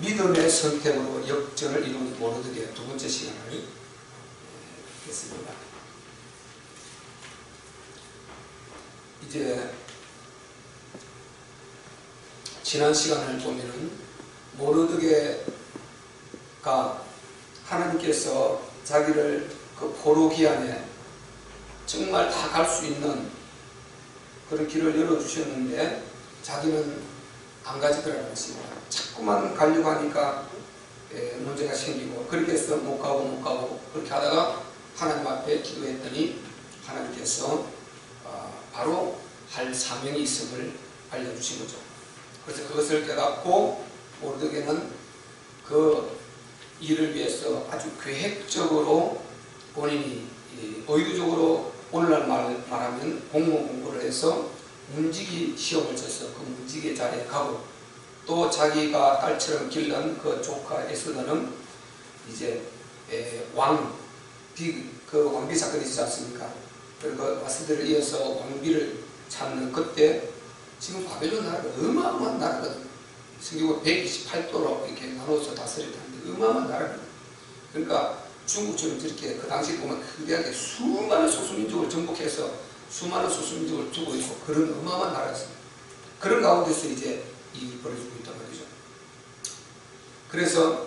믿음의 선택으로 역전을 이룬 모르드게 두 번째 시간을 했습니다. 이제 지난 시간을 보면은 모르드게가 하나님께서 자기를 그 포로 기한에 정말 다 갈 수 있는 그런 길을 열어주셨는데 자기는 안 가지 거라는 것입니다. 자꾸만 가려고 하니까 문제가 생기고 그렇게 해서 못 가고 그렇게 하다가 하나님 앞에 기도했더니 하나님께서 바로 할 사명이 있음을 알려주신 거죠. 그래서 그것을 깨닫고 모르드게는 그 일을 위해서 아주 계획적으로 본인이 의도적으로 오늘날 말하면 공무원 공부를 해서 문지기 시험을 쳐서 그 문지기 자리에 가고 또 자기가 딸처럼 길른 그 조카 에스더는 이제 그 왕비 사건이 있지 않습니까? 그리고 그 와스들을 이어서 왕비를 찾는 그때 지금 바벨론 나라가 어마어마한 나라거든요. 성경은 128도로 이렇게 나눠서 다스렸다는데 어마어마한 나라거든요. 그러니까 중국처럼 저렇게 그 당시 보면 크게 수많은 소수민족을 정복해서 수많은 소수민족을 두고 있고 그런 어마어마한 나라였습니다. 그런 가운데서 이제 일이 벌어지고 있단 말이죠. 그래서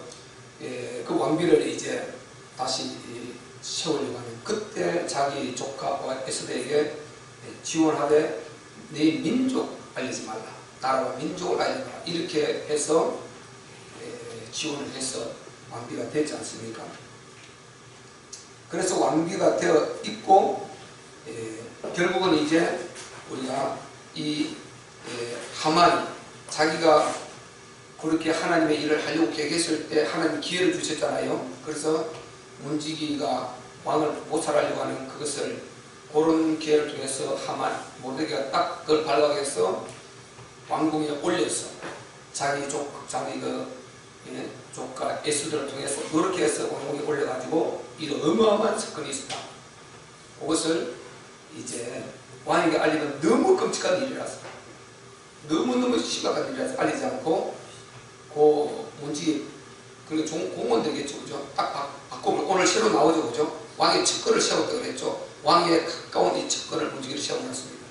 그 왕비를 이제 다시 세우려고 하는 그때 자기 조카 에스더에게 지원하되 네 민족 알리지 말라, 나라와 민족을 알리지 말라 이렇게 해서 지원을 해서 왕비가 됐지 않습니까? 그래서 왕비가 되어 있고 결국은 이제 우리가 이 하만이 자기가 그렇게 하나님의 일을 하려고 계획했을 때 하나님 기회를 주셨잖아요. 그래서 문지기가 왕을 모살하려고 하는 그것을 그런 기회를 통해서 하만 모르드게가 딱 그걸 발각해서 왕궁에 올렸어. 자기 조카 에스더를 통해서 그렇게 해서 왕궁에 올려가지고 이 어마어마한 사건이 있었다. 그것을 이제 왕에게 알리면 너무 끔찍한 일이라서 너무너무 심각한 일이라서 알리지 않고 그 문지기 그러니까 공무원 되겠죠, 그죠? 딱 바꾸면 오늘 새로 나오죠, 그죠? 왕의 측근을 세웠다고 그랬죠. 왕에 가까운 이 측근을 문지기를 세워놨습니다.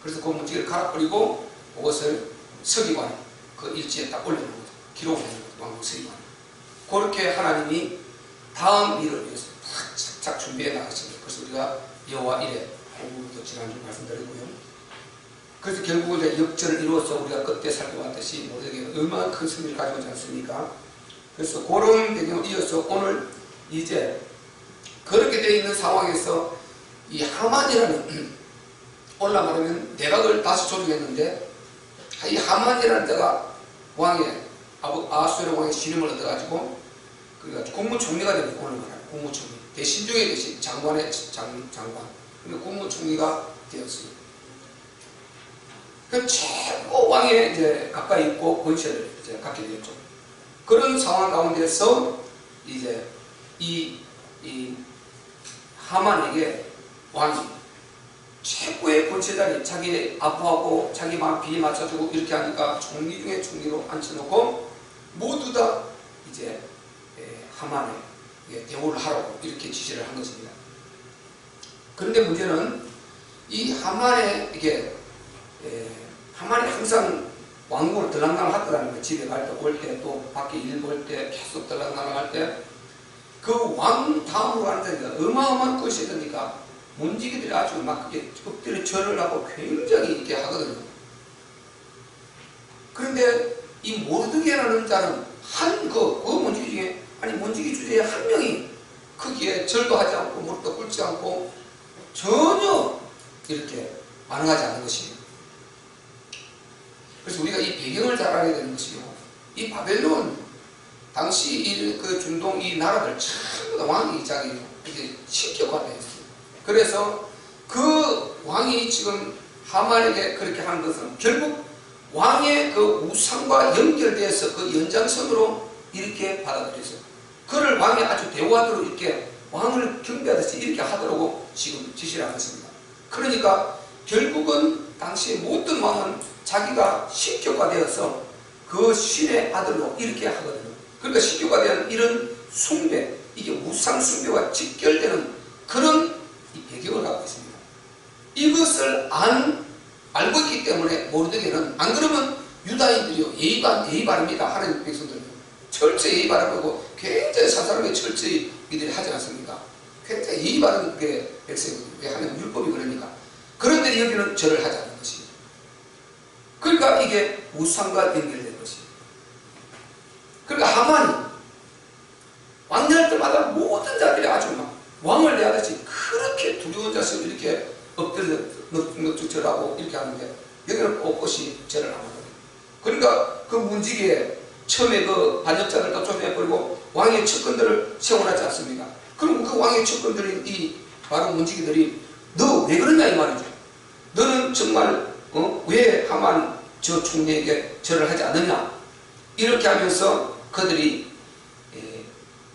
그래서 그 문지기를 갈아버리고 그것을 서기관 그 일지에 딱 올려놓은 거죠. 기록을 해놓은 거죠. 왕국 서기관. 그렇게 하나님이 다음 일을 위해서 착착 준비해 나가십니다. 그래서 우리가 여호와 이레 공부도 지난주 말씀드렸고요. 그래서 결국 이제 역전을 이루어서 우리가 그때 살펴봤듯이 모르드게가 얼마나 큰 승리를 가지고 있지 않습니까? 그래서 그런 배경을 이어서 오늘 이제 그렇게 되어 있는 상황에서 이 하만이라는 오늘날 말하면 내각을 다시 조정했는데 이 하만이라는 자가 왕의 아하수에로 왕의 신임을 얻어가지고 그러니까 국무총리가 됩니다. 오늘 말하는 국무총리 대신 중에 대신 장관의 장관 그러니까 국무총리가 되었습니다. 그 최고 왕에 이제 가까이 있고 권세를 이제 갖게 되었죠. 그런 상황 가운데서 이제 이 하만에게 왕이 최고의 권세자리 자기 아부하고 자기 마음 비에 맞춰주고 이렇게 하니까 총리 중에 총리로 앉혀놓고 모두 다 이제 하만에 대우를 하라고 이렇게 지시를 한 것입니다. 그런데 문제는 이 하만이 항상 왕궁을 들락날락 하더라는 거예요. 집에 갈 때 올 때 또 밖에 일 볼 때 계속 들락날락 할 때 그 왕 다음으로 가는 데가 어마어마한 것이 되니까 문지기들이 아주 막 엎드려 절을 하고 굉장히 이렇게 하거든요. 그런데 이 모르드게라는 자는 그 문지기 중에 문지기 주제에 한 명이 거기에 절도 하지 않고 무릎도 꿇지 않고 전혀 이렇게 반응하지 않는 것입니다. 그래서 우리가 이 배경을 잘 알아야 되는 것이요. 이 바벨론 당시 그 중동 이 나라들 전부 다 왕이 이게 신격화되어 있어요. 그래서 그 왕이 지금 하만에게 그렇게 하는 것은 결국 왕의 그 우상과 연결되어서 그 연장선으로 이렇게 받아들였어요. 그를 왕이 아주 대우하도록 이렇게 왕을 경배하듯이 이렇게 하도록 지금 지시를 한 것입니다. 그러니까 결국은 당시 모든 왕은 자기가 신격화되어서 그 신의 아들로 이렇게 하거든요. 그러니까 신교가 대한 이런 숭배, 이게 우상 숭배와 직결되는 그런 이 배경을 갖고 있습니다. 이것을 알고 있기 때문에 모르드게는, 안 그러면 유다인들이요 예의 바릅니다. 하나님 백성들은 철저히 예의 바르고 굉장히 사사롭게 철저히 이들이 하지 않습니까? 굉장히 예의 바른 게 백성이거든요. 왜 하면 율법이 그러니까. 그런데 여기는 절을 하지 않는 것입니다. 그러니까 이게 우상과 연결된 것입니다. 그러니까 하만이 왕래할 때마다 모든 자들이 아주 막 왕을 내하듯이 그렇게 두려운 자식을 이렇게 엎드려 넉죽 절하고 이렇게 하는데, 여기는 꼿꼿이 절을 안 하거든요. 그러니까 그 문지기에 처음에 그 반역자들 다 쫓아내버리고 왕의 측근들을 세워놨지 않습니까? 그럼 그 왕의 측근들인 이 바로 문지기들이 너 왜 그러냐 이 말이죠. 너는 정말 왜 하만 저 총리에게 절을 하지 않느냐, 이렇게 하면서 그들이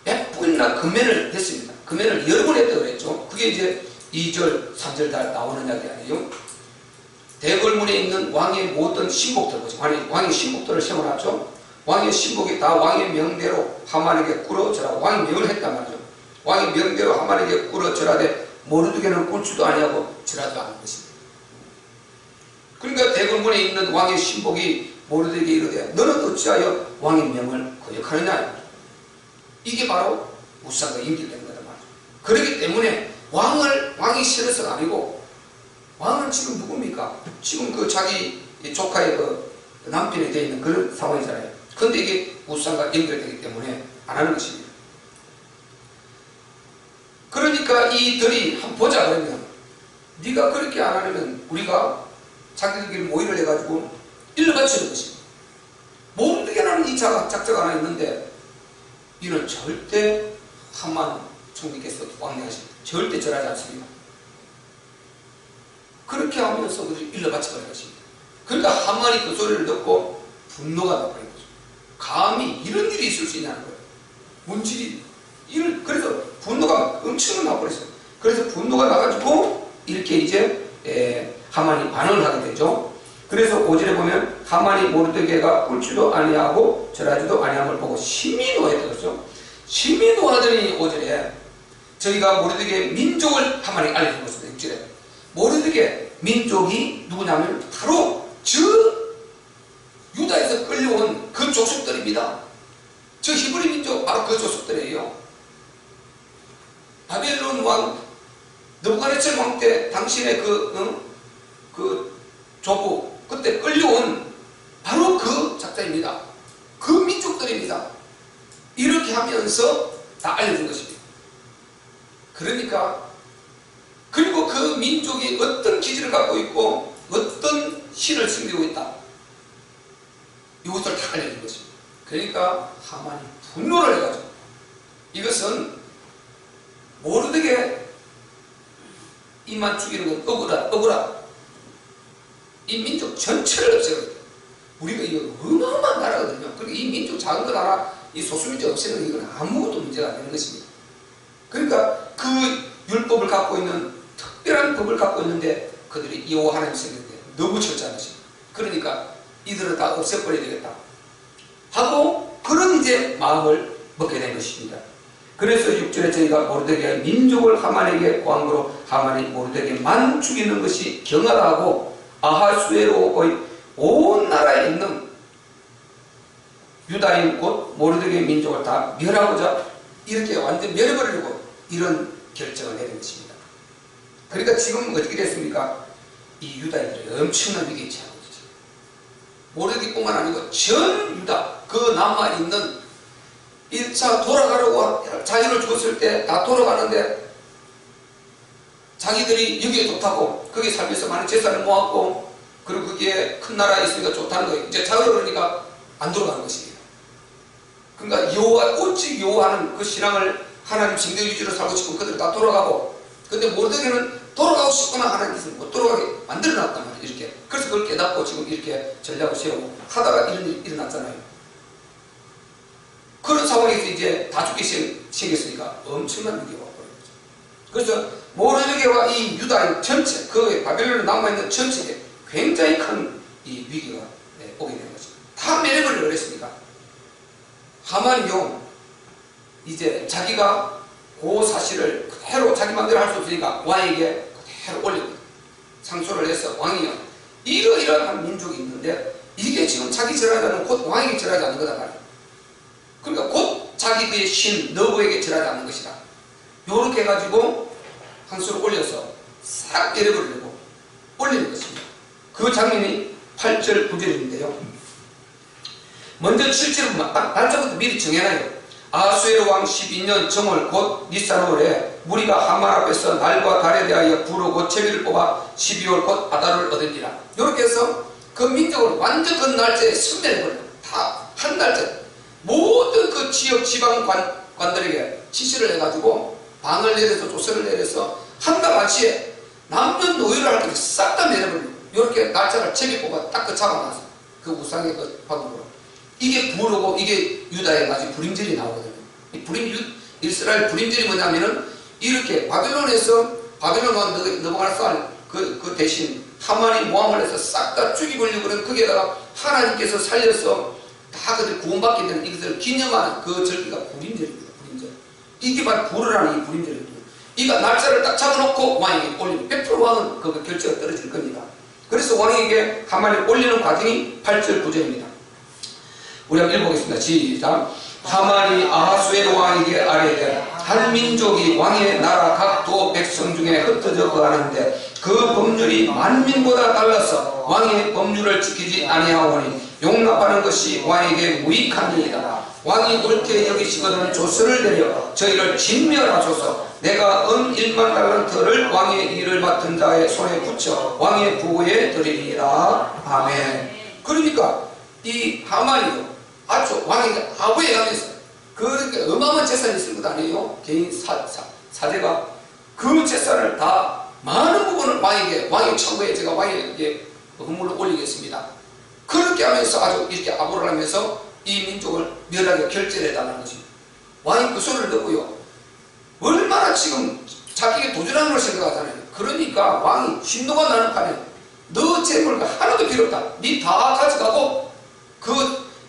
100분이나 금면을 했습니다. 금면을 여러 번 했다고 그랬죠. 그게 이제 2절 3절 다 나오는 이야기 아니에요. 대궐문에 있는 왕의 모든 신복들, 왕의 신복들을 세워놨죠. 왕의 신복이 다 왕의 명대로 하만에게 꿇어 절하, 왕의 명을 했단 말이죠. 왕의 명대로 하만에게 꿇어 절하되 모르드게는 꿇지도 아니하고 절하지도 않은 것입니다. 그러니까 대궐문에 있는 왕의 신복이 모르드게에게 이르되 너는 어찌하여 왕의 명을 거역하느냐. 이게 바로 우상과 연결된 거다 말이죠. 그렇기 때문에 왕이 싫어서가 아니고, 왕은 지금 누굽니까? 지금 그 자기 조카의 그 남편이 되어 있는 그런 상황이잖아요. 그런데 이게 우상과 연결되기 때문에 안 하는 것입니다. 그러니까 이들이 한번 보자 그러면, 네가 그렇게 안 하려면 우리가 자기들끼리 모의를 해가지고 일러 바치는 것입니다. 모르드게라는 이 작자가 하나 있는데, 이는 절대 하만 총리께서 왕래하십니다. 절대 절하지 않습니다. 그렇게 하면서 그들이 일러 바쳐버린 것입니다. 그러니까 하만이 그 소리를 듣고 분노가 나버린 거죠. 감히 이런 일이 있을 수 있냐는 거예요. 문질이 그래서 분노가 엄청 나버렸어요. 그래서 분노가 나가지고 이렇게 이제 하만이 반응을 하게 되죠. 그래서 5절에 보면 하만이 모르드게가 꿇지도 아니하고 절하지도 아니함을 보고 심히 노했더랬죠. 심히 노하더니 5절에 저희가 모르드게 민족을 하만에게 알려준 것입니다. 6절에 모르드게 민족이 누구냐면 바로 저 유다에서 끌려온 그 족속들입니다. 저 히브리 민족 바로 그 족속들이에요. 바벨론 왕 느부갓네살 왕 때 당신의 그 조부 그때 끌려온 바로 그 작자입니다. 그 민족들입니다. 이렇게 하면서 다 알려준 것입니다. 그러니까 그리고 그 민족이 어떤 기질을 갖고 있고 어떤 신을 섬기고 있다, 이것을 다 알려준 것입니다. 그러니까 하만이 분노를 해가지고 이것은 모르드게 이만 죽이는 건 억울하다. 이 민족 전체를 없애거든요. 우리가 이거 어마어마한 나라거든요. 그리고 이 민족 작은 거 나라, 이 소수민족 없애는 이건 아무것도 문제가 안 되는 것입니다. 그러니까 그 율법을 갖고 있는 특별한 법을 갖고 있는데 그들이 여호와 하나님 생겼는데 너무 철저한 것입니다. 그러니까 이들은 다 없애버려야 되겠다 하고 그런 이제 마음을 먹게 된 것입니다. 그래서 6절에 저희가 모르드게의 민족을 하만에게 고함으로 하만이 모르드게만 죽이는 것이 경하다 하고 아하수에로의 온 나라에 있는 유다인 곧 모르드게의 민족을 다 멸하고자 이렇게 완전 멸해버리려고 이런 결정을 내린 것입니다. 그러니까 지금 어떻게 됐습니까? 이 유다인들이 엄청난 위기에 처하고 있죠. 모르드게뿐만 아니고 전 유다 그 남아 있는 1차 돌아가려고 자기를 죽었을 때 다 돌아가는데 자기들이 여기에 좋다고 거기 살면서 많은 재산을 모았고 그리고 거기에 큰 나라에 있으니까 좋다는 거예요. 이제 자기를 그러니까 안 돌아가는 것입니다. 그러니까 여호와 오직 여호와는 그 신앙을 하나님 징대 위주로 살고 싶은 그들 다 돌아가고, 근데 모르드게는 돌아가고 싶거나 하나님께서 못 돌아가게 만들어놨단 말이에요. 이렇게. 그래서 그걸 깨닫고 지금 이렇게 전략을 세우고 하다가 이런 일이 일어났잖아요. 그런 상황에서 이제 다 죽게 생겼으니까 엄청난 위기가 와버린 거죠. 그래서 모르드게와 이 유다인 전체, 그 바벨론에 남아있는 전체에 굉장히 큰 이 위기가 오게 되는 것입니다. 다 멸해버리려고 그랬습니다. 하만이요, 이제 자기가 그 사실을 그대로 자기 마음대로 할 수 없으니까 왕에게 그대로 올립니다. 상소를 해서 왕이요, 이러이러한 민족이 있는데 이게 지금 자기 절하지 않는, 곧 왕에게 절하지 않는 거다 말이에요. 그러니까 곧 자기 그의 신 너부에게 절하지 않는 것이다. 요렇게 해가지고 상소를 올려서 싹 때려버리려고 올리는 것입니다. 그 장면이 8절 9절인데요. 먼저 7절은 날짜부터 미리 정해놔요. 아하수에로 왕 12년 정월 곧 니산월에 무리가 하만 앞에서 날과 달에 대하여 부르고 제비를 뽑아 12월 곧 아달을 얻으니라. 이렇게 해서 그 민족을 완전 그 날짜에 승리해버려요. 다 한 날짜 모든 그 지역 지방관들에게 지시를 해가지고 방을 내려서 조서를 내려서 한가마치에 남녀노소를 할 때 싹 다 내려버려요. 이렇게 날짜를 제비 뽑아 딱 그 잡아놔서 그 우상의 그 방법으로 이게 부르고 이게 유다의 마지 불임절이 나오거든요. 이스라엘 불임절이 뭐냐면은 이렇게 바벨론에서 바벨론 넘어갈 그 대신 하만이 모함을 해서 싹 다 죽이버리려고 그러면 거기에다가 하나님께서 살려서 다 그들 구원받게 되는 이것을 기념하는 그 절기가 불임절입니다. 불임절. 이게 바로 부르라는 이 불임절입니다. 이가 날짜를 딱 잡아놓고 왕에게 올리면 100% 왕은 그 결제가 떨어질 겁니다. 그래서 왕에게 하만이 올리는 과정이 8절 9절입니다. 우리 한번 읽어보겠습니다. 시작. 하만이 아하수에로 왕에게 아뢰되 한 민족이 왕의 나라 각도 백성 중에 흩어져 거하는데 그 법률이 만민보다 달라서 왕의 법률을 지키지 아니하오니 용납하는 것이 왕에게 무익함이니이다. 왕이 옳게 여기시거든 조서를 내려 저희를 진멸하소서. 내가 1만 달란트를 왕의 일을 맡은 자의 손에 붙여 왕의 부호에 드리리라. 아멘. 그러니까 이 하만이요, 아주 왕에게 아부에 가면서 그렇게 어마어마한 재산이 있을 것 아니에요. 개인 사제가 그 재산을 다 많은 부분을 왕의 청구에 제가 왕에게 헌물을 올리겠습니다. 그렇게 하면서 아주 이렇게 아부를 하면서 이 민족을 멸하게 결제를 해달라는 것입니다. 왕이 그 소리를 듣고요, 얼마나 지금 자기에게 도전하는 걸 생각하잖아요. 그러니까 왕이 진노가 나는 판에 너 재물가 하나도 필요 없다. 니 다 가져가고 그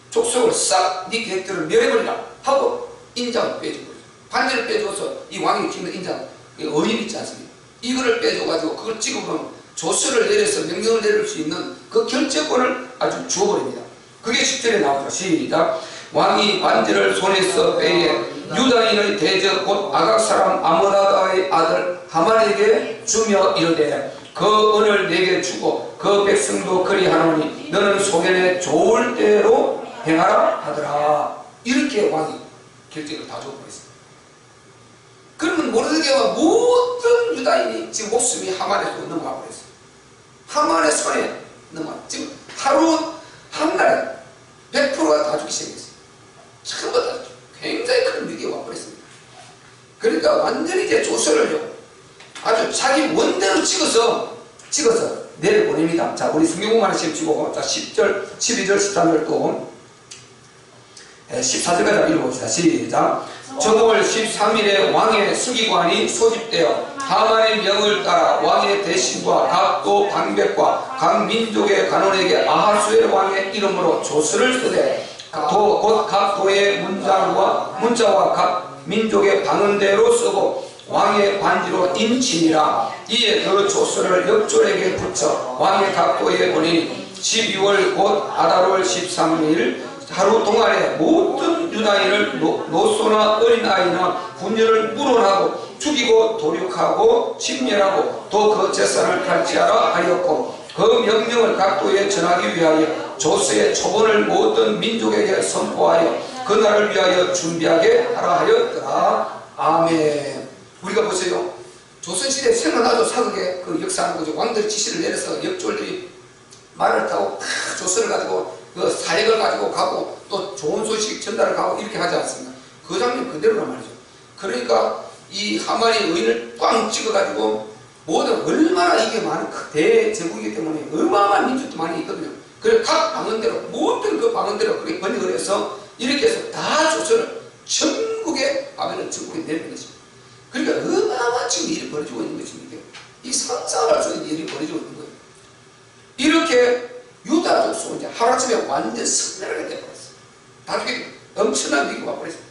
족속을 싹 네 계획대로 멸해버리라 하고 인장을 빼주고 반지를 빼줘서 이 왕이 찍는 인장 어인 있지 않습니까? 이거를 빼줘가지고 그걸 찍으면 조서를 내려서 명령을 내릴 수 있는 그 결재권을 아주 주어버립니다. 그게 10절에 나오죠. 시작. 왕이 반지를 손에서 빼에 유다인의 대적 곧 아각 사람 아므다다의 아들 하만에게 주며 이르되 그 은을 내게 주고 그 백성도 그리하노니 너는 소견에 좋을 대로 행하라 하더라. 이렇게 왕이 결정을 다 줘버렸습니다. 그러면 모르드게와 모든 유다인이 지금 목숨이 하만에 또 넘어가 버렸어요. 하만의 손에 넘어가. 지금 하루 한 날에 100%가 다 죽기 시작했어요. 전부 다 굉장히 큰 위기가 와버렸습니다. 그러니까 완전히 이제 조서를요, 아주 자기 원대로 찍어서 내려보냅니다. 자, 우리 성경공만 시험 치고, 자, 10절, 12절, 13절 또 14절까지 읽어봅시다. 시작. 정월 13일에 왕의 서기관이 소집되어 하만의 명을 따라 왕의 대신과 각도 방백과 각 민족의 간원에게 아하수엘 왕의 이름으로 조서를 쓰되 곧 각 도의 문자와 각 민족의 방언대로 쓰고 왕의 반지로 인치니라. 이에 그 조서를 역졸에게 붙여 왕의 각 도에 보내니 12월 곧 아달월 13일 하루 동안에 모든 유다인을 노소나 어린아이나 분녀를 물어나고 죽이고 도륙하고 침멸하고 또 그 재산을 갈취하라 하였고 그 명령을 각도에 전하기 위하여 조서의 초본을 모든 민족에게 선포하여 그날을 위하여 준비하게 하라 하였더라. 아멘. 우리가 보세요. 조선시대 생각나죠. 사극의 그 역사하는 거죠. 왕들이 지시를 내려서 역졸들이 말을 타고 다 조서를 가지고 그 사역을 가지고 가고 또 좋은 소식 전달을 가고 이렇게 하지 않습니까? 그 장면 그대로란 말이죠. 그러니까 이 하만이 의인을 꽝 찍어가지고 모든 얼마나 이게 많은 대제국이기 때문에 어마어마한 민족도 많이 있거든요. 그래서 각 방언대로 모든 그 방언대로 그렇게 번역을 해서 이렇게 해서 다 조서를 전국에 바벨론 전국에 내는 것입니다. 그러니까 어마어마한 지금 일이 벌어지고 있는 것입니다. 이 상상을 할 수 있는 일이 벌어지고 있는 거예요. 이렇게 유다 유다 족속은 이제 하루아침에 완전 승리하게 되어버렸어요. 나중에 엄청난 위기가 와버렸어요.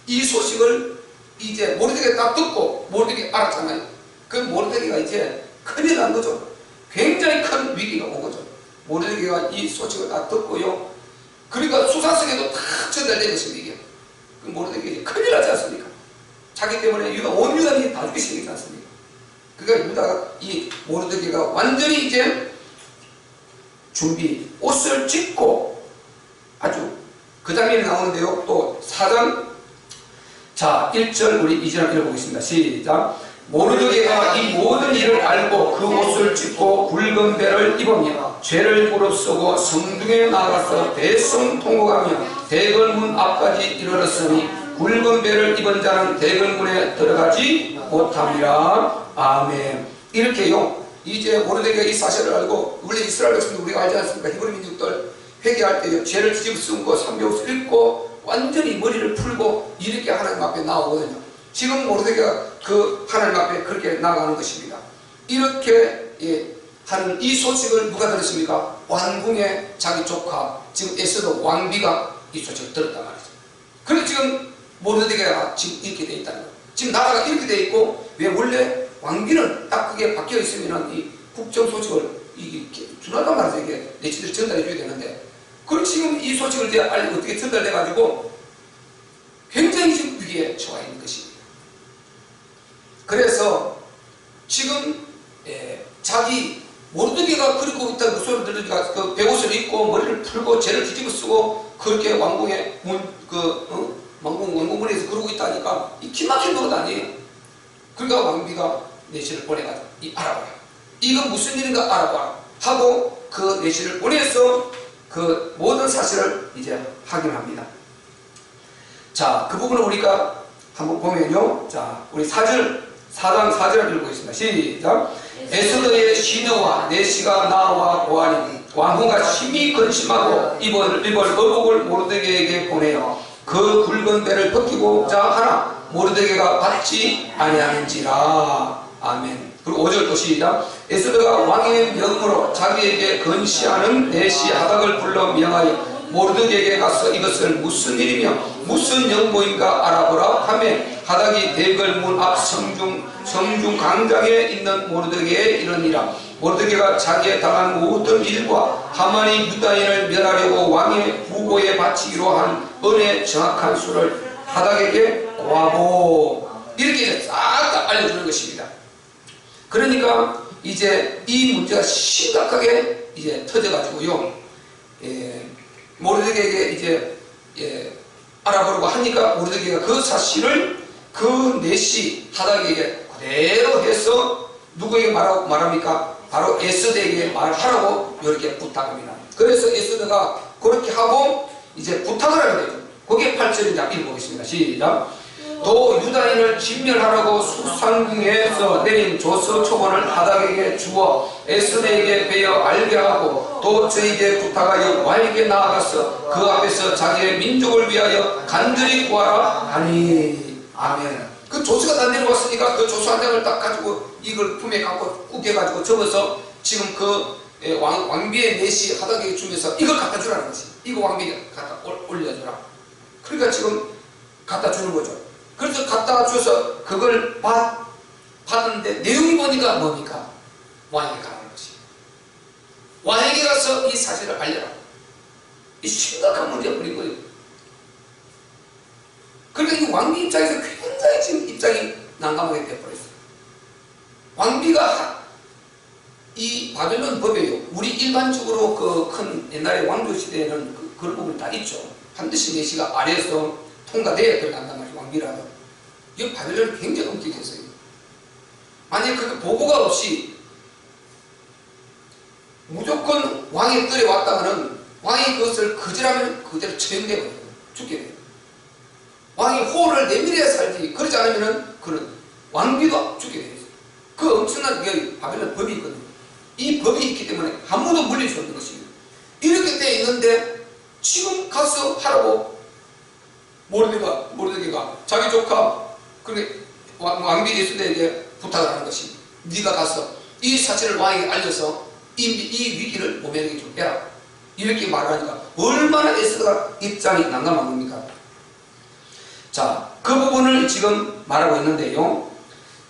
이 소식을 이제 모르드게가 딱 듣고, 모르드게가 알았잖아요. 그 모르드게가 이제 큰일 난 거죠. 굉장히 큰 위기가 온 거죠. 모르드게가 이 소식을 딱 듣고요. 그러니까 수사성에도 다 전달된 것입니다. 이게. 그 모르드게가 이제 큰일 나지 않습니까? 자기 때문에 온 유다인이 다 죽게 생기지 않습니까? 그러니까 유다가, 이 모르드게가 완전히 이제 옷을 찢고, 아주 그 장면이 나오는데요. 또 4장, 자 1절 우리 2절 읽어보겠습니다. 시작. 모르드게가 이 모든 일을 알고 그 옷을 찢고 굵은 배를 입으며 죄를 무릅쓰고 성중에 나가서 대성 통곡하며 대궐문 앞까지 이르렀으니 굵은 배를 입은 자는 대궐문에 들어가지 못함이라. 아멘. 이렇게요, 이제 모르드게가 이 사실을 알고, 원래 이스라엘 백성들 우리가 알지 않습니까? 히브리 민족들 회개할 때 죄를 뒤집어 300을 읽고 완전히 머리를 풀고 이렇게 하나님 앞에 나오거든요. 지금 모르드게가 그 하나님 앞에 그렇게 나가는 것입니다. 이렇게 하는 이 소식을 누가 들었습니까? 왕궁의 자기 조카 지금 에스더 왕비가 이 소식을 들었단 말이죠. 그래서 지금 모르드게가 지금 이렇게 돼 있다는 거예요. 지금 나라가 이렇게 돼 있고, 왜 원래 왕비는 딱 그게 바뀌어 있으면 이 국정 소식을 이게 준하단 말이죠. 이게 내치들이 전달해 줘야 되는데, 그럼 지금 이 소식을 이제 어떻게 전달돼 가지고 굉장히 지금 위기에 처해 있는 것입니다. 그래서 지금 자기 모르드게가 그리고 있다는 그 소리를 들으니까 그 배옷을 입고 머리를 풀고 죄를 뒤집어 쓰고 그렇게 왕궁의 왕궁문에서 그러고 있다니까 이 기막힌 노릇 아니에요. 그러니까 왕비가 내시를 보내가지고 알아봐라. 이건 무슨 일인가 알아봐라 하고 그 내시를 보내서 그 모든 사실을 이제 확인합니다. 자, 그 부분을 우리가 한번 보면요. 자, 우리 4장 4절을 읽고 있습니다. 시작. 에스더의 시녀와 내시가 나와 보아니 왕후가 심히 근심하고 입을 의복을 모르드게에게 보내어 그 굵은 배를 벗기고자 하나 모르드게가 받지 아니하는지라. 아멘. 그리고 5절 또 시작. 에스더가 왕의 명으로 자기에게 건시하는 내시 하닥을 불러 명하여 모르드게에게 가서 이것을 무슨 일이며 무슨 영모인가 알아보라 하며 하닥이 대궐문 앞 성중 광장에 있는 모르드게에 이르니라. 모르드게가 자기의 당한 모든 일과 하만이 유다인을 멸하려고 왕의 후보에 바치기로 한 은의 정확한 수를 하닥에게 고하고, 이렇게 싹 다 알려주는 것입니다. 그러니까 이제 이 문제가 심각하게 이제 터져가지고요, 모르드게에게 이제 알아보려고 하니까 모르드게가 그 사실을 그 내시 하닥에게 그대로 해서 누구에게 말합니까? 바로 에스더에게 말하라고 이렇게 부탁합니다. 그래서 에스더가 그렇게 하고 이제 부탁을 하게 되죠. 거기에 8절입니다. 읽어보겠습니다. 시작. 또 유다인을 진멸하라고 수상궁에서 내린 조서 초본을 하닥에게 주어 에스더에게 베어 알게 하고 또 저에게 부탁하여 왕에게 나아가서 그 앞에서 자기의 민족을 위하여 간절히 구하라 하니. 아멘. 그 조서가 다 내려왔으니까 그 조서 한 장을 딱 가지고 이걸 품에 갖고 꾸겨가지고 접어서 지금 그 왕비의 내시 하닥에게 주면서 이걸 갖다 주라는 것이, 이거 왕비에게 갖다 올려주라. 그러니까 지금 갖다 주는 거죠. 그래서 갖다 줘서 그걸 받는데 내용이 보니까 뭡니까? 왕에게 가는 것이. 왕에게 가서 이 사실을 알려라. 이 심각한 문제가 벌인 거예요. 그러니까 이 왕비 입장에서 굉장히 지금 입장이 난감하게 되어버렸어요. 왕비가 이 바벨론 법에요. 우리 일반적으로 그 큰 옛날에 왕조 시대에는 그런 부분이 다 있죠. 반드시 내시가 아래에서 통과돼야 들어간단 말이에요. 왕비라도. 이 바벨론이 굉장히 엄격했어요. 만약에 그 보고가 없이 무조건 왕의 뜰에 왔다가는 왕이 그것을 거절하면 그대로 처형되거든요. 죽게 돼요. 왕이 호를 내밀어야 살지, 그러지 않으면 그는 왕비도 죽게 돼요. 그 엄청난 바벨론 법이 있거든요. 이 법이 있기 때문에 아무도 물릴 수 없는 것입니다. 이렇게 돼 있는데 지금 가서 하라고 모르드게가 자기 조카 왕비 에스더에게 부탁을 하는 것입니다. 네가 가서 이 사실을 왕에게 알려서 이 위기를 모면에게 좀 해라. 이렇게 말하니까 얼마나 에스더가 입장이 난감한 겁니까? 자, 그 부분을 지금 말하고 있는데요.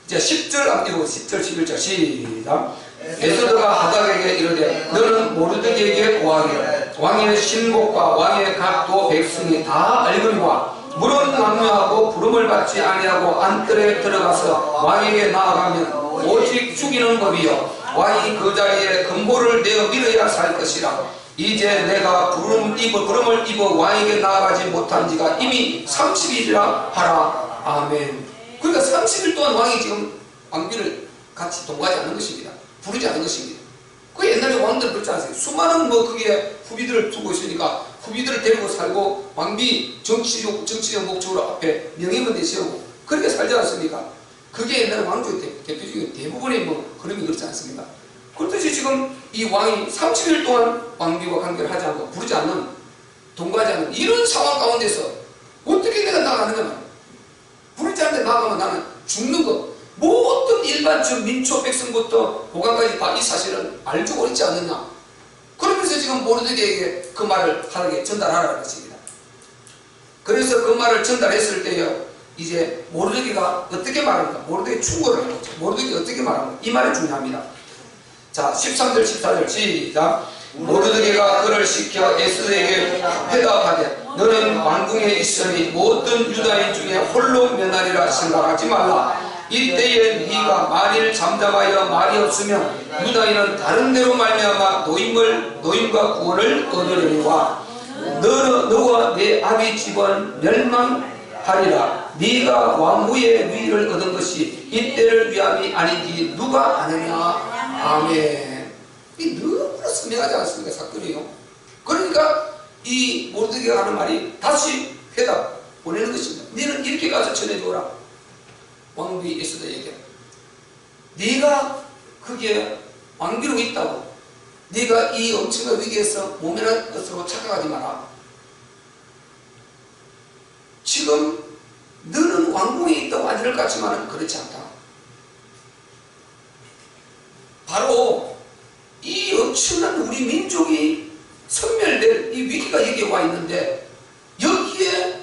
이제 10절 앞뒤로 10절 11절 시작. 에스더가 하닥에게 이르되 너는 모르드게에게 고하기를 왕의 신복과 왕의 각도 백성이 다 알거니와 물은 남녀하고 부름을 받지 아니하고 안뜰에 들어가서 왕에게 나아가면 오직 죽이는 법이요 왕이 그 자리에 금고를 내어 밀어야 살 것이라. 이제 내가 부름을 입어 왕에게 나아가지 못한 지가 이미 30일이라 하라. 아멘. 그러니까 30일 동안 왕이 지금 왕비를 같이 동거하지 않는 것입니다. 부르지 않는 것입니다. 그 옛날에 왕들 그렇지 않습니까? 수많은 그게 후비들을 두고 있으니까 후비들을 데리고 살고 왕비 정치적 목적으로 앞에 명예문대 세우고 그렇게 살지 않습니까? 그게 옛날에 왕조의 대표적인 대부분의 그림이 그렇지 않습니까? 그렇듯이 지금 이 왕이 30일 동안 왕비와 관계를 하지 않고 부르지 않는, 동거하지 않는 이런 상황 가운데서 어떻게 내가 나가는 거야? 부르지 않는데 나가면 나는 죽는 거. 모든 일반적 민초 백성부터 보관까지 다 이 사실은 알고 있지 않느냐. 그러면서 지금 모르드게에게 그 말을 하게 전달하라는 것입니다. 그래서 그 말을 전달했을 때요, 이제 모르드게가 어떻게 말합니까? 모르드게 충고를 하는 거죠. 모르드게 어떻게 말합니까? 이 말이 중요합니다. 자, 13절 14절 시작. 모르드게가 그를 시켜 에스더에게 회답하되 너는 왕궁에 있으니 모든 유다인 중에 홀로 면하리라 생각하지 말라. 이때에 네가 만일 잠잠하여 말이 없으면 유다인은 다른 데로 말미암아 노임과 구원을 얻으려니와 너와 내 아비 집은 멸망하리라. 네가 왕후의 위를 얻은 것이 이때를 위함이 아닌지 누가 아느냐. 아멘. 이 너무나 선명하지 않습니까? 사건이요. 그러니까 이 모르드게가 하는 말이 다시 회답 보내는 것입니다. 너는 이렇게 가서 전해줘라. 왕비 에스더에게 네가 그게 왕비로 있다고, 네가 이 엄청난 위기에서 모면한 것으로 착각하지 마라. 지금 너는 왕궁에 있다고 앉을 것 같지만 그렇지 않다. 바로 이 엄청난 우리 민족이 섬멸될 이 위기가 여기에 와 있는데 여기에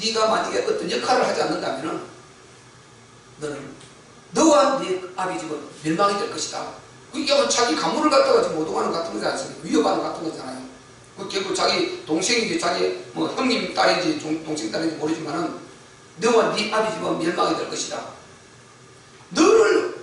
네가 만약에 어떤 역할을 하지 않는다면 너는 너와 네 아비 집은 멸망이 될 것이다. 그게 자기 가문을 갖다가 지금 모독하는 같은 거지 않습니까? 위협하는 같은 거잖아요. 그 결국 자기 동생인지 자기 형님 딸인지 동생 딸인지 모르지만은 너와 네 아비 집은 멸망이 될 것이다. 너를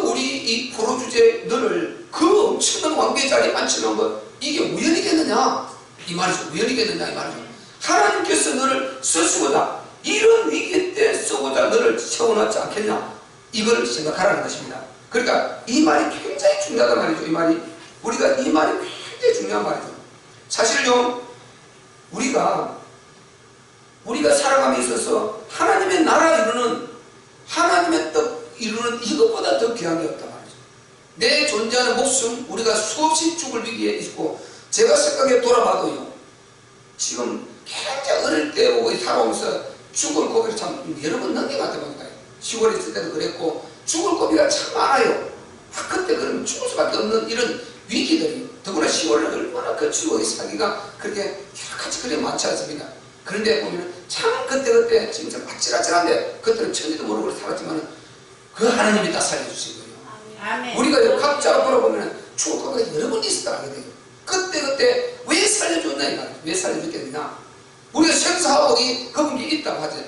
우리 이 포로 주제 너를 그 엄청난 왕비의 자리에 앉히는 것 이게 우연이겠느냐 이 말이죠. 우연이겠느냐 이 말이죠. 하나님께서 너를 쓰시고자 이런 위기 때 쓰고자 너를 세워놨지 않겠냐 이걸 생각하라는 것입니다. 그러니까 이 말이 굉장히 중요하단 말이죠. 이 말이 우리가 이 말이 굉장히 중요한 말이죠. 사실요 우리가 살아감에 있어서 하나님의 나라 이루는 하나님의 뜻 이루는 이것보다 더 귀한 게 없단 말이죠. 내 존재하는 목숨 우리가 수없이 죽을 위기에 있고 제가 생각해 돌아봐도요 지금 굉장히 어릴 때 보고 살아오면서 죽을 고비를 참 여러 번 넘겨갔단 말이에요. 시골에 있을 때도 그랬고 죽을 고비가 참 많아요. 그때 그러면 죽을 수밖에 없는 이런 위기들이 더구나 시골은 얼마나 거치고 살기가 그렇게 같이 그리 많지 않습니까? 그런데 보면 참 그때 지금 좀 아찔아찔한데 그때는 천지도 모르고 살았지만 그 하나님이 다 살려주신 거예요. 아멘. 우리가 각자 돌아보면 죽을 고비가 여러 번 있었다는 거예요. 그때 왜 살려줬냐 이 말이에요. 왜 살려줬겠느냐. 우리가 생사하복이 그분이 있다고 하죠.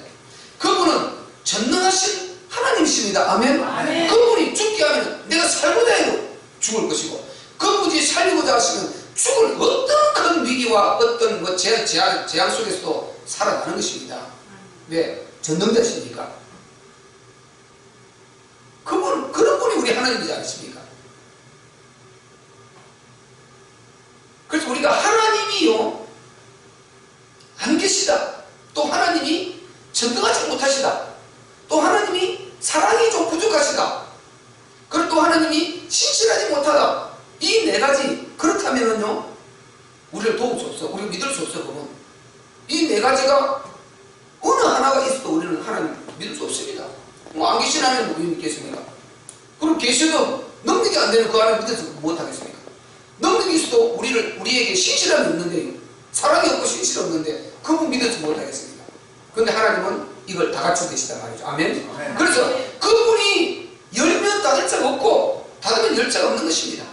그분은 전능하신 하나님이십니다. 아멘. 아멘. 그분이 죽게 하면 내가 살고자 해도 죽을 것이고 그분이 살리고자 하시면 죽을 어떤 큰 위기와 어떤 재앙 속에서도 살아나는 것입니다. 왜? 전능자시니까. 그런 분이 우리 하나님이지 않습니까? 그래서 우리가 하나님이요 안 계시다. 또 하나님이 전능하지 못하시다. 또 하나님이 사랑이 좀 부족하시다. 그리고 또 하나님이 신실하지 못하다. 이 네 가지 그렇다면요 우리를 도울 수 없어. 우리가 믿을 수 없어. 그건 이 네 가지가 어느 하나가 있어도 우리는 하나님 믿을 수 없습니다. 안 계신 하나님 우리 믿겠습니까? 그럼 계셔도 능력이 안 되는 그 하나님 믿어서 못하겠습니까? 능력이 아무리 있어도 우리에게 신실함이 없는데요. 사랑이 없고 신실이 없는데 그분 믿어서 못하겠습니다. 그런데 하나님은 이걸 다 갖추고 계시단 말이죠. 아멘. 그래서 그분이 열면 닫을 자가 없고 닫으면 열 자가 없는 것입니다.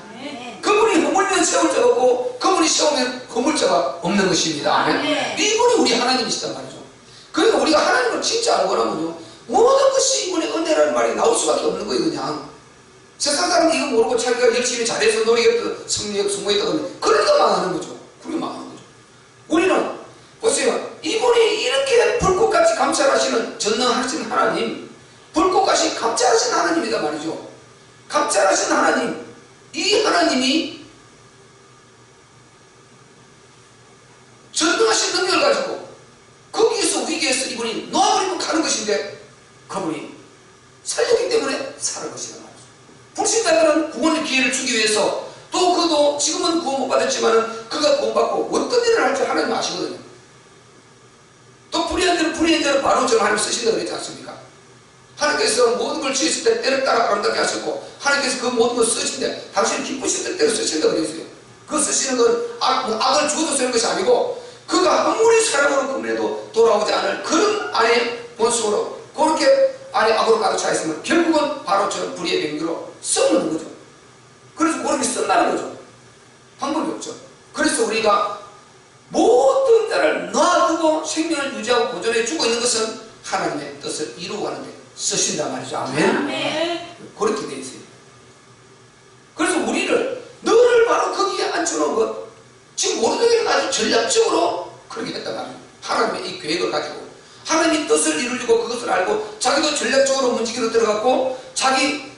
그분이 허물면 세울 자가 없고 그분이 세우면 허물 자가 없는 것입니다. 아멘. 이분이 우리 하나님이시단 말이죠. 그러니까 우리가 하나님을 진짜 알고 나면요, 모든 것이 이분의 은혜라는 말이 나올 수밖에 없는 거예요. 그냥 세상 사람이 이거 모르고 자기가 열심히 잘해서 노력했던 성공했던 그러니까 망하는 거죠. 그러니까 망하는 거죠. 우리는 보세요. 이분이 이렇게 불꽃같이 감찰하시는 전능하신 하나님, 불꽃같이 감찰하신 하나님이다 말이죠. 감찰하신 하나님, 이 하나님이 전능하신 능력을 가지고 거기에서 위기에서 이분이 놓아버리면 가는 것인데 그분이 살렸기 때문에 사는 것이다 말이죠. 불신자들은 구원의 기회를 주기 위해서 또 그도 지금은 구원 못 받았지만 그가 구원받고 어떤 일을 할지 하나님 아시거든요. 또 불의한 자는 바로 저를 하나님 쓰신다고 그랬지 않습니까? 하나님께서 모든 걸 지으실 때 때를 따라 아름답게 하셨고 하나님께서 그 모든 걸 쓰신데 당신이 기쁘실 때로 쓰신다고 그랬어요. 그 쓰시는 건 악을 주어도 쓰는 것이 아니고 그가 아무리 사랑으로 그분에도 돌아오지 않을 그런 안에 본성으로 그렇게 안에 악으로 가득 차 있으면 결국은 바로 저런 불의의 병기로 썩는 거죠. 그래서 그렇게 썩나는 거죠. 방법이 없죠. 그래서 우리가 모든 자를 놔두고 생명을 유지하고 보존해 주고 있는 것은 하나님의 뜻을 이루어가는데 쓰신단 말이죠. 아멘. 그렇게 되어 있어요. 그래서 우리를 늘 바로 거기에 앉혀놓은 것, 지금 모르는 게 아주 전략적으로 그렇게 했단 말이에요. 하나님의 이 계획을 가지고 하나님의 뜻을 이루려고 그것을 알고 자기도 전략적으로 문지기로 들어갔고 자기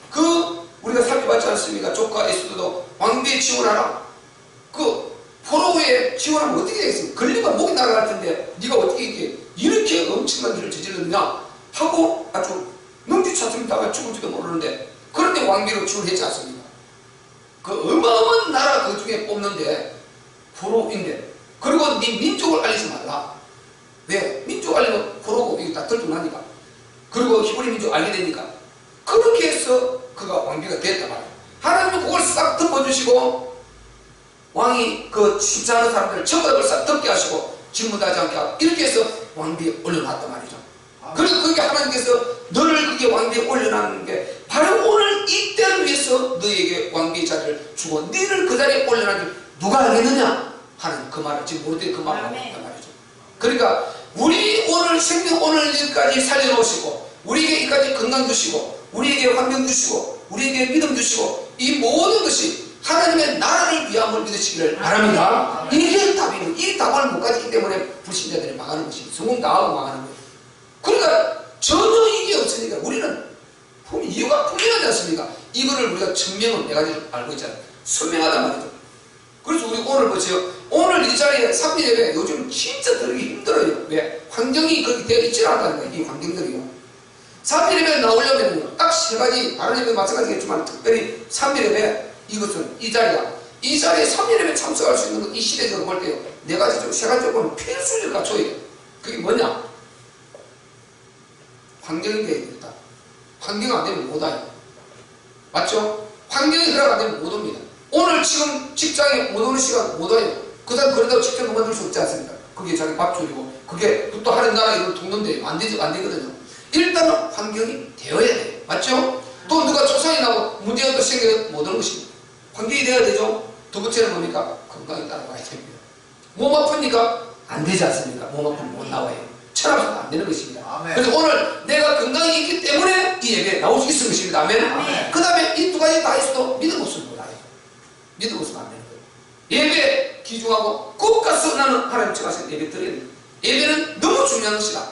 우리가 살펴봤지 않습니까? 조카 에스더도 왕비에 지원하라. 포로에 지원하면 어떻게 되겠습니까? 걸리면 목이 날아갈 텐데 네가 어떻게 이렇게 엄청난 일을 저질렀냐 하고 아주 능지차춤다가 죽을지도 모르는데 그런데 왕비로 지원했지 않습니까? 그 어마어마한 나라 그 중에 뽑는데 포로인데 그리고 네 민족을 알리지 말라. 왜? 민족 알리면 포로고 이게 다 들통나니까. 그리고 히브리 민족 알게 되니까 그렇게 해서 그가 왕비가 됐단 말이에요. 하나님은 그걸 싹 덮어주시고 왕이 그 심사하는 사람들을 전부 다 그걸 싹 덮게 하시고 질문하지 않게 하고 이렇게 해서 왕비에 올려놨단 말이죠. 그리고 그게 하나님께서 너를 그게 왕비에 올려놨는 게 바로 오늘 이때를 위해서 너에게 왕비의 자리를 주고 너를 그 자리에 올려놨는 누가 알겠느냐 하는 그 말을 지금 모르게 그 말을 하고 있단 말이죠. 그러니까 우리 오늘 생명 오늘 일까지 살려놓으시고 우리에게 이까지 건강 주시고 우리에게 환경 주시고 우리에게 믿음 주시고 이 모든 것이 하나님의 나라를 위함을 믿으시기를 바랍니다. 이게 답이에요. 이 답을 못 가지기 때문에 불신자들이 망하는 것입니다. 성공 다하고 망하는 거예요. 그러니까 전혀 이게 없으니까 우리는 이유가 분명하지 않습니까? 이거를 우리가 증명을 네 가지를 알고 있잖아요. 선명하단 말이죠. 그래서 우리 오늘 보세요. 오늘 이 자리에 3일 예배 요즘 진짜 들기 힘들어요. 왜? 환경이 그렇게 되어 있지 않다는 거예요. 이 환경들이요. 3일 예배 나오려면 딱 세 가지, 다른 예배 마찬가지겠지만 특별히 3일 예배 이것은 이 자리야. 이 자리에 3일 예배 참석할 수 있는 건 이 시대적으로 볼 때요. 네 가지 중 세 가지 조건 필수를 갖춰야 돼요. 그게 뭐냐? 환경이 되어야 된다. 환경 안 되면 못 와요. 맞죠? 환경이 허락 안 되면 못 옵니다. 오늘 지금 직장에 못 오는 시간 못 와요. 그 다음 그런다고 직장 그만둘 수 없지 않습니까? 그게 자기 밥 줄이고 그게 또 하는 나라 이런 돕는데 안 되거든요. 일단은 환경이 되어야 돼요. 맞죠? 또 누가 초상이 나고 문제가 또 생겨 못 오는 것입니다. 환경이 되어야 되죠. 두 번째는 뭡니까? 건강이 따라가야 됩니다. 몸 아프니까 안 되지 않습니까? 몸 아프면 못 나와요. 철학은 안 되는 것입니다. 아멘. 그래서 오늘 내가 건강이 있기 때문에 이 예배에 나올 수 있는 것입니다. 아멘. 그 다음에 이 두 가지 다 있어도 믿음 없으면 못 와요. 믿음 없으면 안 되는 거예요. 예배에 기중하고 꼭 가서 나는 하나님 정하신 예배 드려야 돼요. 예배는 너무 중요한 것이다.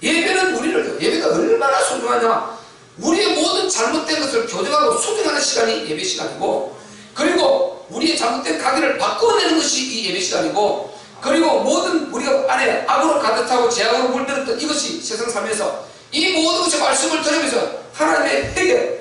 예배는 예배가 얼마나 소중하냐. 우리의 모든 잘못된 것을 교정하고 수정하는 시간이 예배 시간이고 그리고 우리의 잘못된 가게를 바꿔내는 것이 이 예배 시간이고 그리고 모든 우리가 안에 악으로 가득 차고 죄악으로 물들었던 이것이 세상 살면서 이 모든 것의 말씀을 들으면서 하나님의 회개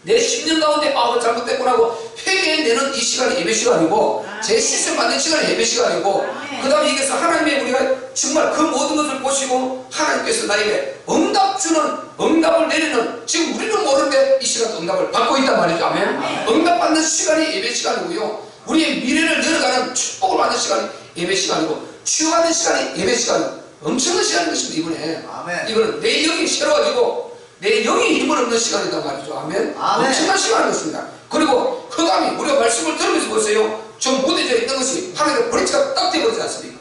내 10년 가운데 잘못됐구나 하고 회개내는 이 시간이 예배 시간이고 제 시스템 만든 시간이 예배 시간이고 그 다음에 여기서 하나님의 우리가 정말 그 모든 것을 보시고 하나님께서 나에게 응답을 내리는 지금 우리는 모르는데 이 시간도 응답을 받고 있단 말이죠. 아멘. 응답받는 시간이 예배 시간이고요. 우리의 미래를 열어가는 축복을 받는 시간이 예배 시간이고 치유받는 시간이 예배 시간이고 엄청난 시간인 것입니다. 이번에 아멘. 이거는 내 영이 새로워지고 내 영이 힘을 얻는 시간이다 말이죠. 아멘. 아멘. 엄청난 시간인 것입니다. 그리고 흑암이 우리가 말씀을 들으면서 보세요. 좀 무뎌져 있는 것이 하나님의 브릿지가 딱 돼버리지 않습니까?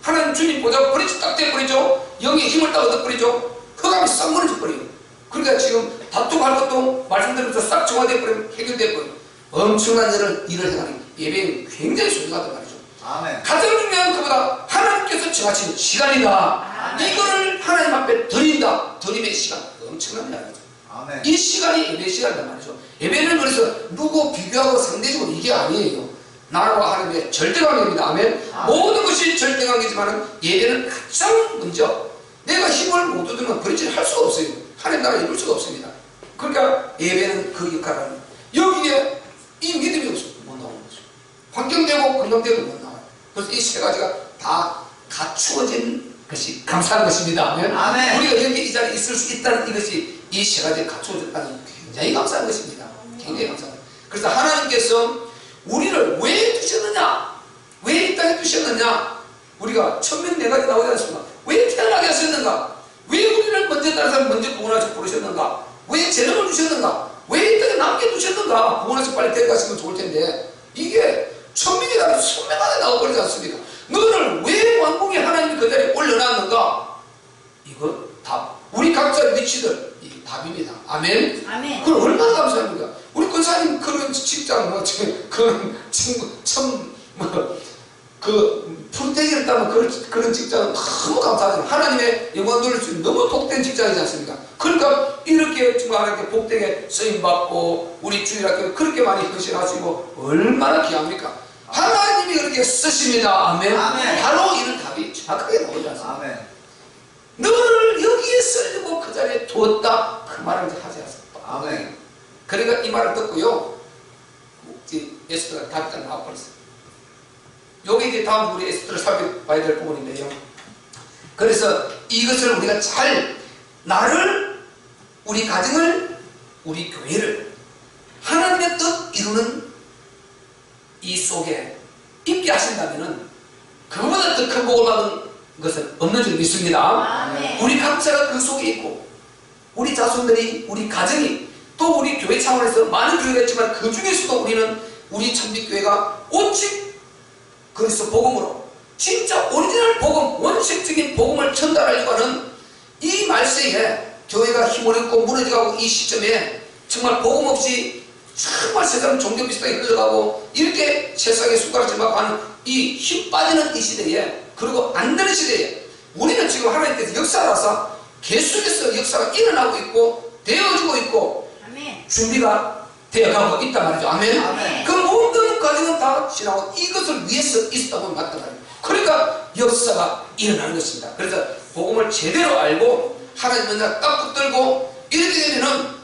하나님 주님 보자 브릿지 딱 돼버리죠. 영의 힘을 딱 얻어버리죠. 흑암이 싹 무너져 버려요. 그러니까 지금 다투고 할 것도 말씀드리면서 싹 정화돼 버리면 해결돼 버려요. 엄청난 일을 행하는 예배는 굉장히 소중하단 말이죠. 아멘. 가장 중요한 것보다 하나님께서 정하신 시간이다. 아멘. 이거를 하나님 앞에 드린다. 드림의 시간 엄청난 일이죠. 아멘. 이 시간이 예배 시간이란 말이죠. 예배는 그래서 누구 비교하고 상대적으로 이게 아니에요. 나와 하나님의 절대관계입니다. 아멘. 모든 것이 절대관계지만 예배는 가장 먼저 내가 힘을 못 얻으면 브릿지를 할 수가 없어요. 하나님 나라 이룰 수가 없습니다. 그러니까 예배는 그 역할을 하는 여기에 이 믿음이 없으면 못 나오는 거죠. 환경되고 건강되고 못 나와요. 그래서 이 세 가지가 다 갖추어진 것이 감사한 것입니다. 아멘. 아멘. 우리가 여기 이 자리에 있을 수 있다는 이것이 이 세 가지가 갖추어졌다는 굉장히 감사한 것입니다. 굉장히 감사합니다. 그래서 하나님께서 우리를 왜 두셨느냐? 왜 이 땅에 두셨느냐? 우리가 천명 네 가지 나오지 않습니까? 왜 태어나게 하셨는가? 왜 우리를 먼저 다른 사람 먼저 구원하셔 부르셨는가? 왜 재능을 주셨는가? 왜 이 땅에 남겨두셨는가? 구원해서 빨리 데려가시면 좋을 텐데 이게 천명이라도 선명하게 나와버리지 않습니까? 너를 왜 왕궁에 하나님이 그 자리에 올려놨는가? 이거 답. 우리 각자의 위치들 이 답입니다. 아멘. 아멘. 그럼 얼마나 감사합니까? 우리 권사님 그런 직장 그런 친구 그 풀떼기를 따면 그런 직장은 너무 감사하죠. 하나님의 영광 돌릴 수 있는 너무 복된 직장이지 않습니까? 그러니까 이렇게 정말 하나님께 복되게 쓰임받고 우리 주일학교 그렇게 많이 헌신하시고 얼마나 귀합니까? 하나님이 그렇게 쓰십니다. 아멘. 아멘. 바로 이런 답이 정확하게 나오지 않습니까? 아멘. 너를 여기에 쓰려고 그 자리에 두었다. 그 말을 하지 않습니까? 아멘. 그러니까 이 말을 듣고요. 에스더가 답장 나와버렸어요. 여기 이제 다음 우리 에스더를 살펴봐야 될 부분인데요. 그래서 이것을 우리가 잘 나를, 우리 가정을, 우리 교회를 하나님의 뜻 이루는 이 속에 있게 하신다면은 그보다 더 큰 복을 받은 것은 없는 줄 믿습니다. 아멘. 우리 각자가 그 속에 있고 우리 자손들이, 우리 가정이, 또 우리 교회 차원에서 많은 교회가 있지만 그 중에서도 우리는 우리 천빛교회가 오직 그리스도 복음으로 진짜 오리지널 복음, 원칙적인 복음을 전달하려고 하는 이 말세에 교회가 힘을 잃고 무너져가고 이 시점에 정말 복음 없이 정말 세상 종교 비슷하게 흘러가고 이렇게 세상에 숟가락질 받고 하는 이 힘 빠지는 이 시대에, 그리고 안 되는 시대에 우리는 지금 하나님께서 역사라서 계속해서 역사가 일어나고 있고 되어지고 있고 아멘. 준비가 되어가고 있단 말이죠. 아멘. 아멘. 그 모든 과정은 다 지나고 이것을 위해서 있었다고 맞단 말이에요. 그러니까 역사가 일어나는 것입니다. 그래서 복음을 제대로 알고 하나님 먼저 딱 붙들고 이렇게 되면은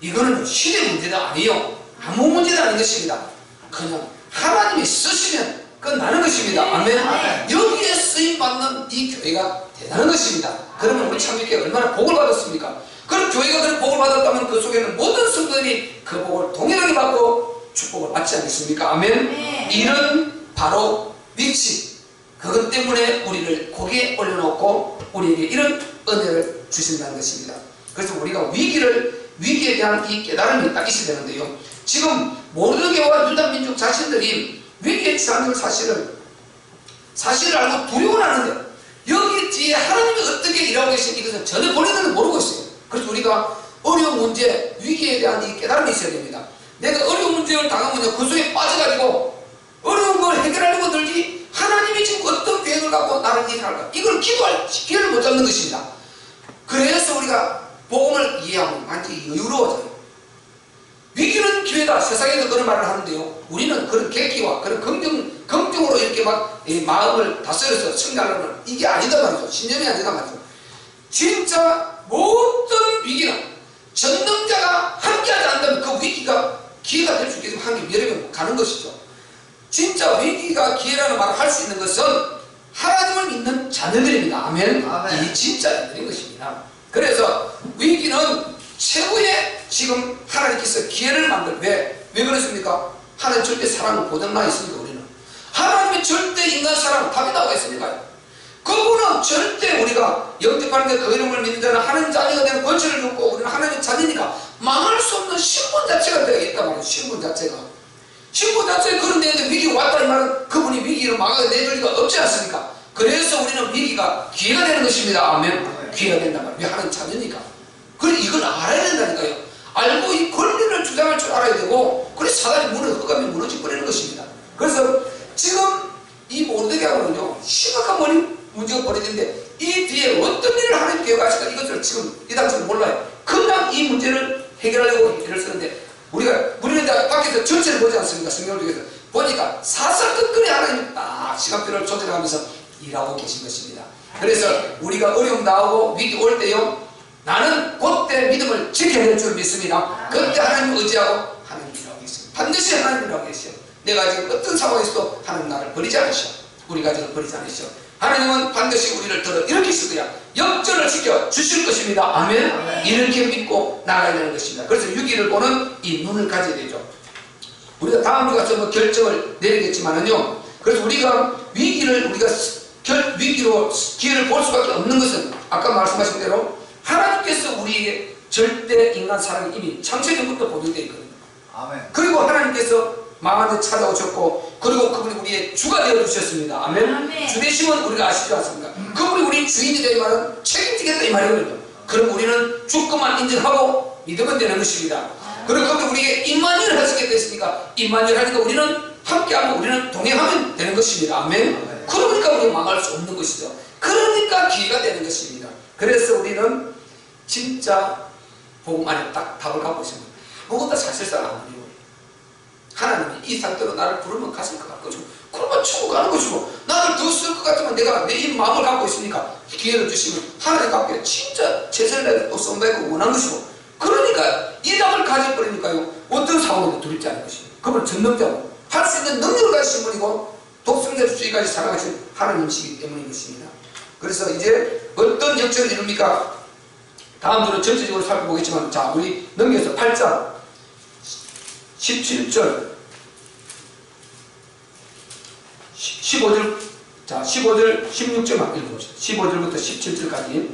이거는 시대 문제가 아니에요. 아무 문제도 아닌 것입니다. 그냥 하나님이 쓰시면 끝나는 것입니다. 아멘. 아멘. 여기에 쓰임받는 이 교회가 대단한 것입니다. 그러면 우리 참교회가 얼마나 복을 받았습니까? 그럼 교회가 그런 복을 받았다면 그 속에는 모든 성도들이 그 복을 동일하게 받고 축복을 받지 않겠습니까? 아멘. 네. 이런 바로 위치, 그것 때문에 우리를 거기에 올려놓고 우리에게 이런 은혜를 주신다는 것입니다. 그래서 우리가 위기에 대한 이 깨달음이 딱 있어야 되는데요. 지금 모르드게와 유다 민족 자신들이 위기에 처한 사실을 알고 두려워는 하는데 여기 뒤에 하나님이 어떻게 일하고 계신지 이것은 전혀 본인들은 모르고 있어요. 그래서 우리가 어려운 문제, 위기에 대한 이 깨달음이 있어야 됩니다. 내가 어려운 문제를 당하면 그 속에 빠져가지고 어려운 걸 해결하려고 들지 하나님이 지금 어떤 계획을 갖고 나를 일할까, 이걸 기도할 기회를 못 잡는 것입니다. 그래서 우리가 복음을 이해하면 완전히 여유로워져요. 위기는 기회다. 세상에서 그런 말을 하는데요. 우리는 그런 객기와 그런 긍정으로 이렇게 막 마음을 다스려서 생각하는 이게 아니다 말이죠. 신념이 아니다 말이죠. 진짜 모든 위기는 전능자가 함께하지 않는다면 그 위기가 기회가 될 수 있게 되면 하나님 여러분 가는 것이죠. 진짜 위기가 기회라는 말을 할 수 있는 것은 하나님을 믿는 자녀들입니다. 아멘. 아멘. 이 진짜 자녀들인 것입니다. 그래서 위기는 최고의 지금 하나님께서 기회를 왜 그렇습니까? 하나님 절대 사랑은 고장 나 있습니까? 우리는 하나님의 절대 인간 사랑 답이 나와 있습니까? 그분은 절대 우리가 영접하는데 그 이름을 믿는 자는 하나님 자녀가 되는 권세를 주고 우리는 하나님의 자녀니까 망할 수 없는 신분 자체가 되어 있단 말이에요. 신분 자체가 그런 데인데 위기가 왔다 이 말은 그분이 위기를 망하게 내줄 리가 없지 않습니까? 그래서 우리는 위기가 기회가 되는 것입니다. 아멘. 기회가 된단 말이에요. 왜 하나님 자녀니까. 그래 이걸 알아야 된다니까요. 알고 이 권리를 주장할 줄 알아야 되고 그래서 사단이 흑암이 무너져 버리는 것입니다. 그래서 지금 이 모르드게하고는요 심각한 문제가 벌어지는데 이 뒤에 어떤 일을 하나님 계획하실까 이것을 지금 이 당시는 몰라요. 그냥 이 문제를 해결하려고 일을 쓰는데 우리는 밖에서 전체를 보지 않습니까? 성경을 통해서 보니까 사사건건에 하나님이 딱 시간표를 조절하면서 일하고 계신 것입니다. 그래서 우리가 어려움 나오고 위기 올 때요 나는 그때 믿음을 지켜야 될 줄 믿습니다. 그때 하나님 의지하고 하나님 일하고 있습니다. 반드시 하나님 일하고 계시오. 내가 지금 어떤 상황에서도 하나님 나를 버리지 않으시오. 우리 가정을 버리지 않으시오. 하나님은 반드시 우리를 들어 일으키실 거야. 역전을 시켜 주실 것입니다. 아멘. 이렇게 믿고 나가야 되는 것입니다. 그래서 위기를 보는 이 눈을 가져야 되죠. 우리가 다음 가서 뭐 결정을 내리겠지만은요. 그래서 우리가 위기로 기회를 볼 수밖에 없는 것은 아까 말씀하신 대로 하나님께서 우리에게 절대 인간 사랑이 이미 창세전부터 보존되어 있거든요. 아멘. 그리고 하나님께서 망한 데 찾아오셨고 그리고 그분이 우리의 주가 되어주셨습니다. 아멘. 아멘. 주 되심은 우리가 아시지 않습니까? 그분이 우리 주인이 되이 말은 책임지겠다 이 말이거든요. 그럼 우리는 주권만 인정하고 믿으면 되는 것입니다. 그리고 그분이 우리에게 임마누엘 하시겠다 했으니까 임마누엘 하니까 우리는 함께하고 우리는 동행하면 되는 것입니다. 아멘. 그러니까 우리가 망할 수 없는 것이죠. 그러니까 기회가 되는 것입니다. 그래서 우리는 진짜 복음 안에 딱 답을 갖고 있습니다. 아무것도 사실상 안 어려워요. 하나님이 이 상태로 나를 부르면 가슴 갈 것이고 그러면 천국 가는 것이고 나를 더 쓸 것 같으면 내가 내 이 마음을 갖고 있으니까 기회를 주시면 하나님 앞에 진짜 최선을 다해서 또 쏜다고 원한 것이고 그러니까 이 답을 가져버리니까요 어떤 상황에도 두렵지 않은 것입니다. 그걸 전능자고 할 수 있는 능력을 가지신 분이고 독생자 주시기까지 사랑하신 하나님이시기 때문인 것입니다. 그래서 이제 어떤 역전을 이룹니까? 다음 주는 전체적으로 살펴보겠지만 자 우리 넘겨서 8장 17절 15절 자 15절 16절만 읽어봅시다. 15절부터 17절까지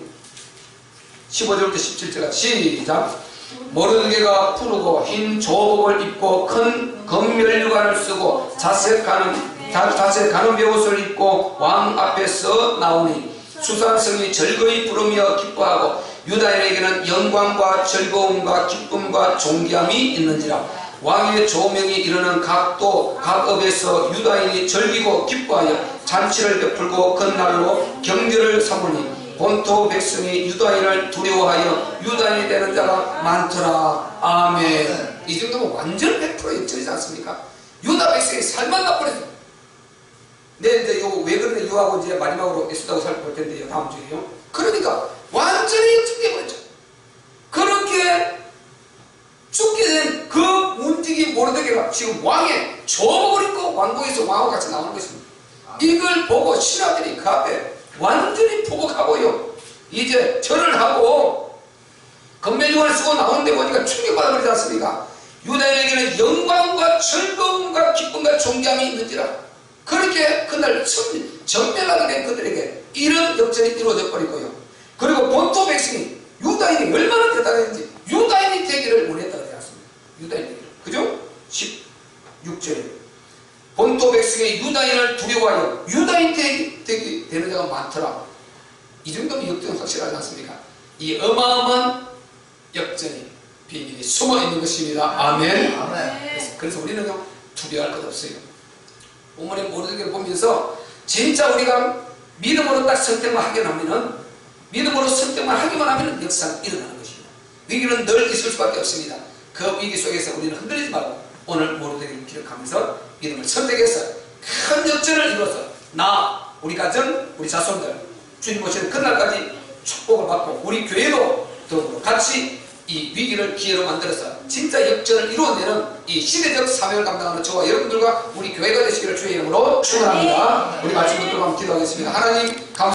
15절부터 17절까지 시작. 모르드게가 푸르고 흰 조복을 입고 큰 검멸류관을 쓰고 자색 가는 베옷을 입고 왕 앞에서 나오니 수산성이 절거히 부르며 기뻐하고 유다인에게는 영광과 즐거움과 기쁨과 존귀함이 있는지라. 왕의 조명이 이르는 각 업에서 유다인이 즐기고 기뻐하여 잔치를 베풀고 그날로 경제를 삼으니 본토 백성이 유다인을 두려워하여 유다인이 되는 자가 많더라. 아멘. 이 정도면 완전 100% 역전이지 않습니까? 유다 백성이 살만 나버렸어요. 네, 이제 요거 왜 그런데 유하고 이제 마지막으로 에스다고 살펴볼 텐데요. 다음 주에요. 그러니까 완전히 역전돼 버렸죠. 그렇게 죽게 된 그 문지기 모르드게가 지금 왕의 조복을 입고 왕궁에서 왕하고 같이 나오는 것입니다. 이걸 보고 신하들이 그 앞에 완전히 포복하고요. 이제 절을 하고 검멜류관을 쓰고 나오는데 보니까 충격받아 버리지 않습니까? 유다인에게는 영광과 즐거움과 기쁨과 존귀함이 있는지라. 그렇게 그날 전멸하게 된 그들에게 이런 역전이 이루어져 버리고요. 그리고 본토 백성이 유다인이 얼마나 대단했는지 유다인이 되기를 원했다 그러지 않습니까? 유다인이 되기를. 그죠? 16절에 본토 백성이 유다인을 두려워하여 유다인 되는 자가 많더라. 이 정도면 역전은 확실하지 않습니까? 이 어마어마한 역전이 비밀이 숨어 있는 것입니다. 아멘. 그래서 우리는요 두려워할 것 없어요. 본문의 모르드게를 보면서 진짜 우리가 믿음으로 딱 선택만 하기만 하면 역사는 일어나는 것입니다. 위기는 늘 있을 수밖에 없습니다. 그 위기 속에서 우리는 흔들리지 말고 오늘 모르드게를 기억하면서 믿음을 선택해서 큰 역전을 이루어서 우리 가정, 우리 자손들 주님 오시는 그날까지 축복을 받고 우리 교회도 더불어 같이 이 위기를 기회로 만들어서 진짜 역전을 이루어내는 이 시대적 사명을 감당하는 저와 여러분들과 우리 교회가 되시기를 주의 이름으로 축원합니다. 우리 말씀 듣도록 한번 기도하겠습니다. 하나님 감사합니다.